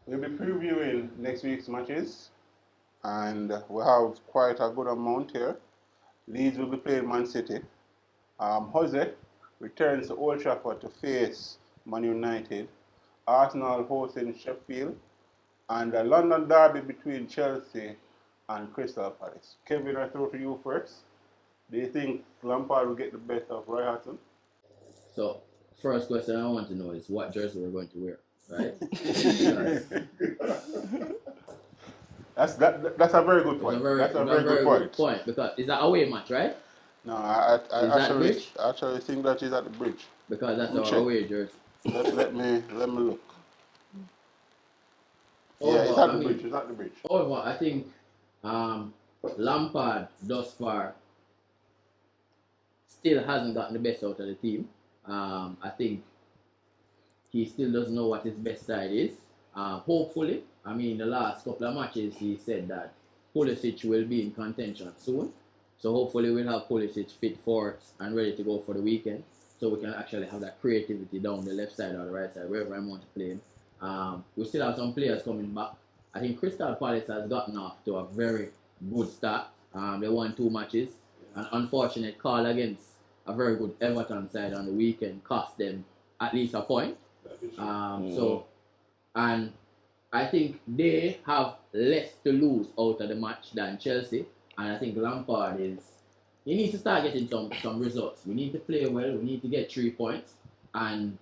We'll be previewing next week's matches, and we have quite a good amount here. Leeds will be playing Man City. Jose returns to Old Trafford to face Man United. Arsenal hosting Sheffield, and the London derby between Chelsea and Crystal Palace. Kevin, I throw to you first. Do you think Lampard will get the best of Roy Hodgson? So, first question I want to know is what jersey we're going to wear, right? That's a very good point. That's a very good point. Because it's an away match, right? No, I Is actually think that is at the bridge. Because that's our away jersey. Let me look. Yeah, it's at the bridge. It's at the bridge. However, I think Lampard thus far still hasn't gotten the best out of the team. I think he still doesn't know what his best side is. Hopefully, I mean, the last couple of matches he said that Pulisic will be in contention soon. So hopefully we'll have Pulisic fit for and ready to go for the weekend. So we can actually have that creativity down the left side or the right side, wherever I want to play him. We still have some players coming back. I think Crystal Palace has gotten off to a very good start. They won 2 matches. An unfortunate call against a very good Everton side on the weekend cost them at least a point. And I think they have less to lose out of the match than Chelsea. And I think Lampard he needs to start getting some results. We need to play well. We need to get 3 points. And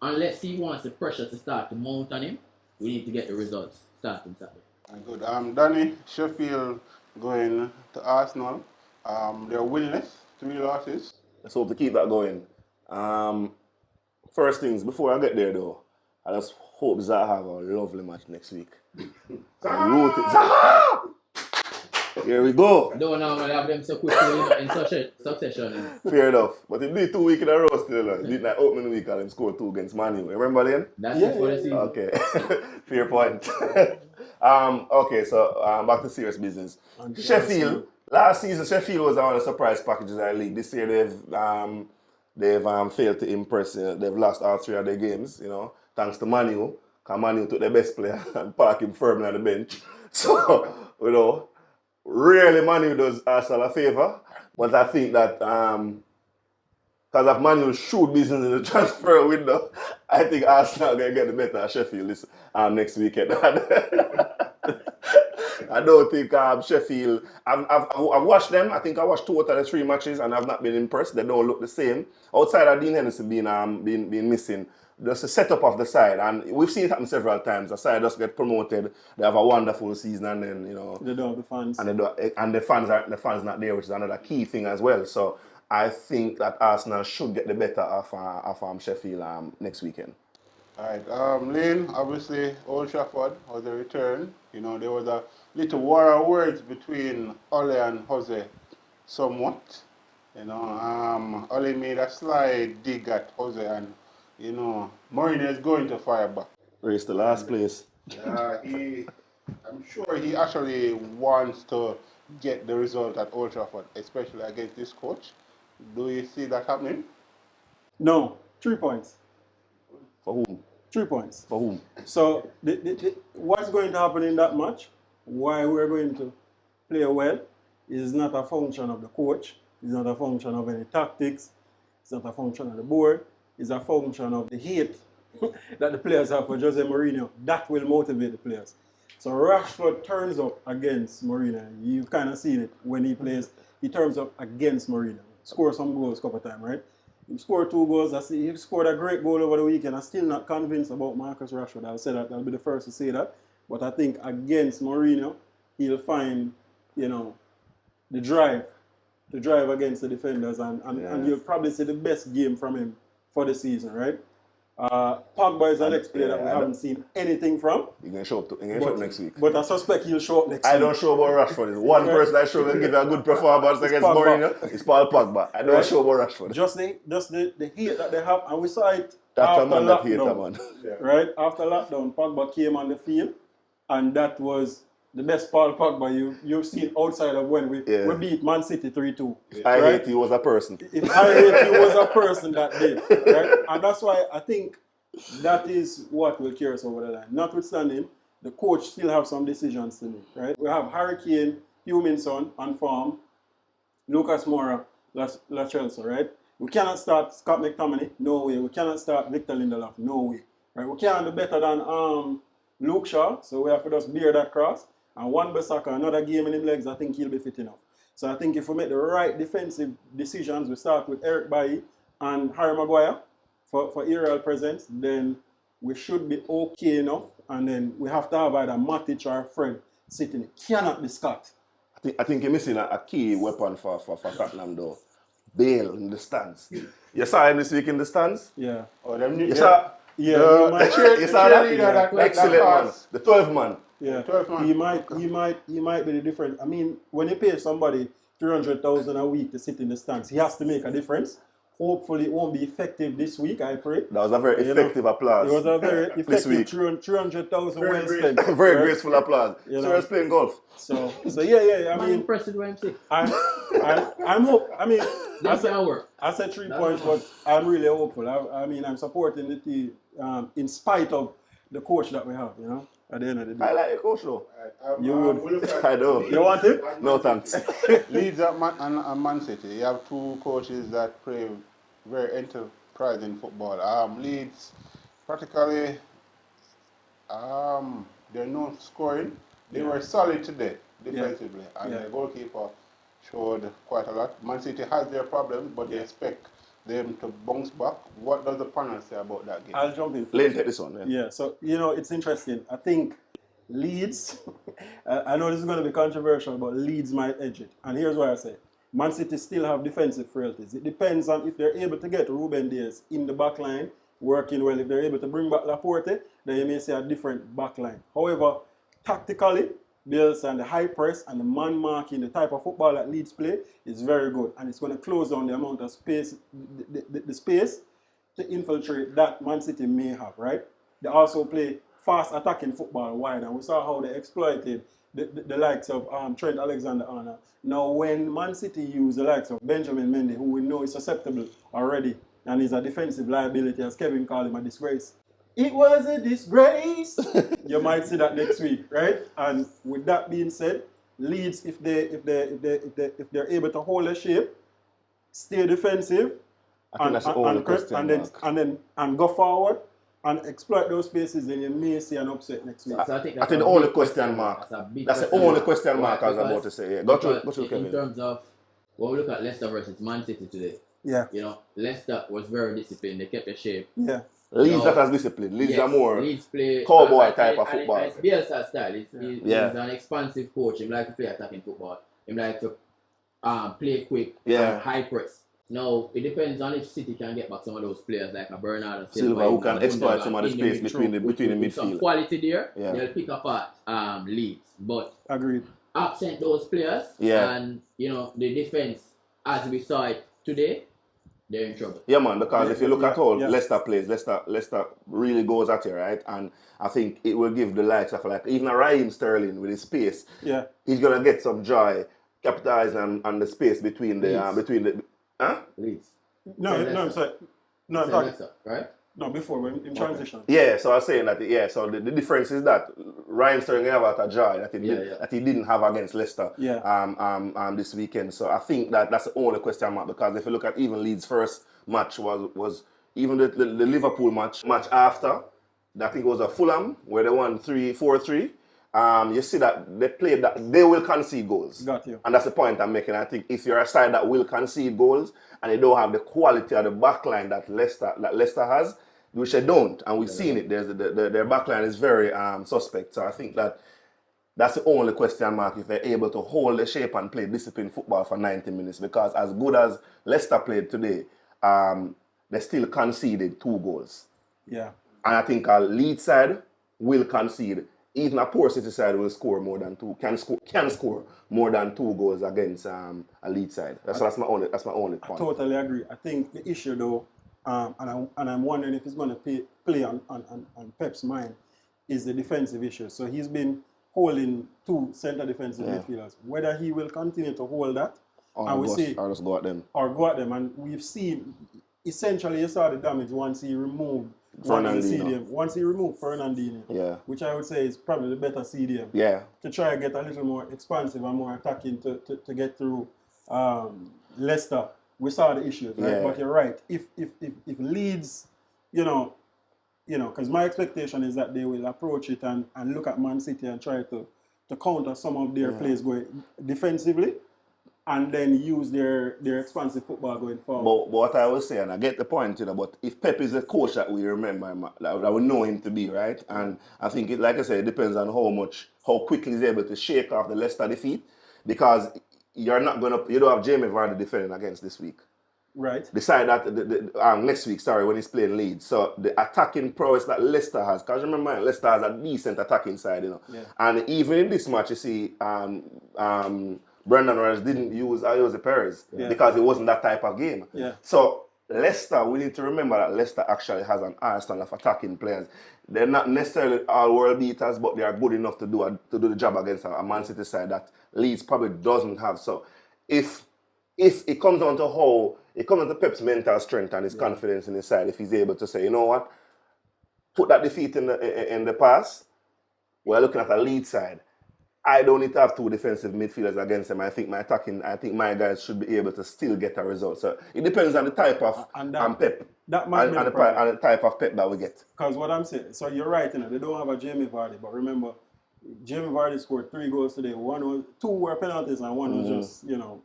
unless he wants the pressure to start to mount on him, we need to get the results starting Saturday. Good. Danny, Sheffield going to Arsenal. They're winless, 3 losses. Let's hope to keep that going. First things, before I get there though, I just hope Zaha have a lovely match next week. Zaha! Here we go. I don't normally have them so quickly in succession. Fair enough. But he did 2 weeks in a row still. He did that opening week and he scored 2 against Man U. Remember then? That's it for the season. Okay. Fair point. Okay, so back to serious business. Sheffield. Last season, Sheffield was one of the surprise packages of the league. This year, they've failed to impress. They've lost all 3 of their games, thanks to Man U. Because Man U took their best player and parked him firmly on the bench. So, really Man U does Arsenal a favour. But I think that because of Man U's shrewd business in the transfer window, I think Arsenal are going to get the better of Sheffield this next weekend. I don't think Sheffield. I've watched them. I think I watched 2 out of the 3 matches, and I've not been impressed. They don't look the same. Outside of Dean Henderson being missing, just the setup of the side, and we've seen it happen several times. The side just get promoted. They have a wonderful season, and then they don't have the fans, and the fans not there, which is another key thing as well. So I think that Arsenal should get the better of Sheffield next weekend. All right, Lane, obviously Old Trafford was a return. There was a little war of words between Ole and Jose somewhat. Ole made a slight dig at Jose and, Mourinho is going to fire back. Race the last place. I'm sure he actually wants to get the result at Old Trafford, especially against this coach. Do you see that happening? No, 3 points. For whom? 3 points. For whom? So, what's going to happen in that match, why we're going to play well, is not a function of the coach. It's not a function of any tactics. It's not a function of the board. It's a function of the hate that the players have for Jose Mourinho. That will motivate the players. So Rashford turns up against Mourinho. You've kind of seen it when he plays. He turns up against Mourinho. Scores some goals a couple of times, right? He scored 2 goals. He scored a great goal over the weekend. I'm still not convinced about Marcus Rashford. I'll say that. I'll be the first to say that. But I think against Mourinho, he'll find, the drive to drive against the defenders. And you'll probably see the best game from him for the season, right? Pogba is the next player that we haven't seen anything from. He's going to show up next week. But I suspect he'll show up next week. I don't show about Rashford. There's one person I show will give a good performance against Mourinho. It's Paul Pogba. I don't show about Rashford. Just the hate that they have. And we saw it That's after lockdown. Right? After lockdown, Pogba came on the field. And that was the best Paul Pogba you've seen outside of when we beat Man City 3-2. I hate he was a person. If I hate he was a person that day. Right? And that's why I think that is what will carry us over the line. Notwithstanding, the coach still have some decisions to make, right? We have Hurricane, Huminson on form, Lucas Moura, La Chelsea, right? We cannot start Scott McTominay, no way. We cannot start Victor Lindelof, no way. Right? We can't do better than Luke Shaw, so we have to just bear that cross. And Wan-Bissaka, another game in his legs, I think he'll be fit enough. So I think if we make the right defensive decisions, we start with Eric Bailly and Harry Maguire for aerial presence, then we should be okay enough. And then we have to have either Matic or Fred sitting. It cannot be Scott. I think you're missing a key weapon for Tottenham though. Bale in the stands. You saw him this week in the stands? Yeah. Oh, them, You saw? Yeah, You saw that? Excellent man. The 12th man. Yeah, 12 man. He might be the difference. I mean, when you pay somebody 300,000 a week to sit in the stands, he has to make a difference. Hopefully, it won't be effective this week. I pray. That was a very effective applause. It was a very effective 300,000 well spent. Very graceful applause. You So know. he was playing golf. So yeah. I I'm mean, impressed with what I'm saying. I'm hope. I mean, That's our work. I said 3 points, but I'm really hopeful. I mean, I'm supporting the team in spite of the coach that we have. You know, at the end of the I day. like your coach though. You would. I do. You want it? No thanks. Leeds and Man City, you have two coaches that play very enterprising football. Leeds, practically, they're known for scoring. They were solid today, defensively, and the goalkeeper showed quite a lot. Man City has their problems, but they expect them to bounce back. What does the panel say about that game? I'll jump in. Lane, take this one. Yeah, so, it's interesting. I think Leeds, I know this is going to be controversial, but Leeds might edge it. And here's why I say. Man City still have defensive frailties. It depends on if they're able to get Ruben Dias in the back line, working well. If they're able to bring back Laporte, then you may see a different back line. However, tactically, Bielsa and the high press and the man marking, the type of football that Leeds play is very good. And it's going to close down the amount of space, the space to infiltrate that Man City may have, right? They also play fast attacking football wide, and we saw how they exploited the likes of Trent Alexander-Arnold. Now, when Man City use the likes of Benjamin Mendy, who we know is susceptible already, and is a defensive liability, as Kevin called him, a disgrace. It was a disgrace. You might see that next week, right? And with that being said, Leeds, if they're able to hold their shape, stay defensive, I think that's the only question mark. and go forward and exploit those spaces, then you may see an upset next week. So I think I think the only question mark. That's the only question mark I was about to say. Yeah. Go through, Kevin. In terms of when we look at Leicester versus Man City today, Yeah. Leicester was very disciplined. They kept their shape. Yeah. Leeds that has discipline. Leeds are more Leeds play cowboy type of football. It's Bielsa style. He's Yeah. an expansive coach. He like to play attacking football. He like to play quick Yeah. and high press. Now, it depends on if City can get back some of those players like a Bernardo Silva who can exploit some of the space between the with some midfield. quality there, Yeah. they'll pick apart Leeds. But Agreed. absent those players and the defense as we saw it today, they're in trouble. Yeah, man, because if you look at how yeah. Leicester plays, Leicester really goes at you, right? And I think it will give the likes of even a Raheem Sterling with his space. Yeah. He's gonna get some joy, capitalizing on the space between the Leeds. No, I'm sorry. No, I'm Say talking. Leicester, right? No, before when in transition. Yeah, so I was saying that, so the difference is that Ryan Sterling have a joy that he didn't have against Leicester this weekend. So I think that that's the only question mark, because if you look at even Leeds' first match was even the Liverpool match after, I think it was a Fulham where they won 4-3. You see that they played that they will concede goals. Got you. And that's the point I'm making. I think if you're a side that will concede goals and they don't have the quality of the backline that Leicester has, which they don't, and we've seen it. Their backline is very suspect. So I think that's the only question mark, if they're able to hold the shape and play disciplined football for 90 minutes. Because as good as Leicester played today, they still conceded 2 goals. Yeah. And I think a Leeds side will concede. Even a poor City side will score more than 2. Can score more than 2 goals against a Leeds side. That's my only point. I totally agree. I think the issue though, and I'm wondering if it's going to play on Pep's mind, is the defensive issue. So he's been holding 2 centre defensive midfielders. Whether he will continue to hold that, Or just go at them. Or go at them. And we've seen, essentially, you saw the damage once he removed not in the Fernandinho. CDM. Once he removed Fernandinho, Yeah. which I would say is probably the better CDM, Yeah. to try and get a little more expansive and more attacking to get through Leicester. We saw the issues, right? Yeah. But you're right. If Leeds, because my expectation is that they will approach it and look at Man City and try to counter some of their plays going defensively, and then use their expansive football going forward. But what I was saying, I get the point, but if Pep is a coach that we remember him, that we know him to be, right? And I think, like I said, it depends on how quickly he's able to shake off the Leicester defeat, because you don't have Jamie Vardy defending against this week. Right. Decide that next week, when he's playing Leeds. So the attacking prowess that Leicester has, because remember, Leicester has a decent attacking side, Yeah. And even in this match, you see, Brendan Rodgers didn't use Ayoze Perez because it wasn't that type of game. Yeah. So Leicester, we need to remember that Leicester actually has an arsenal of attacking players. They're not necessarily all world beaters, but they are good enough to do the job against a Man City side that Leeds probably doesn't have. So if it comes down to Pep's mental strength and his confidence in his side, if he's able to say, you know what, put that defeat in the past, we're looking at a Leeds side. I don't need to have two defensive midfielders against them. I think my guys should be able to still get a result. So it depends on the type of Pep. That might be the problem. And the type of Pep that we get. Because what I'm saying, so you're right, they don't have a Jamie Vardy, but remember, Jamie Vardy scored 3 goals today. 2 were penalties and one was just, out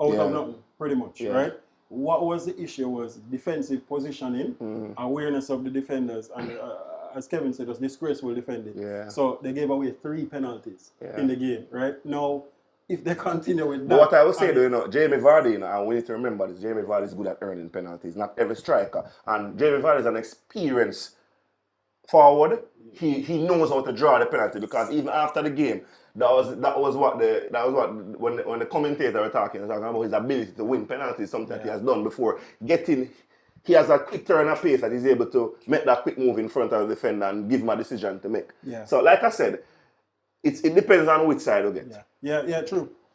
of nothing, pretty much, right? What was the issue was defensive positioning, awareness of the defenders, and as Kevin said, it was disgraceful defending. Yeah. So they gave away 3 penalties in the game, right? Now, if they continue with that... But what I would say, Jamie Vardy, and we need to remember this, Jamie Vardy is good at earning penalties, not every striker. And Jamie Vardy is an experienced forward. He knows how to draw the penalty, because even after the game, that was what when the commentator were talking about his ability to win penalties, something that he has done before. He has a quick turn of pace that he's able to make that quick move in front of the defender and give him a decision to make. Yeah. So like I said, it depends on which side you get. Yeah, true.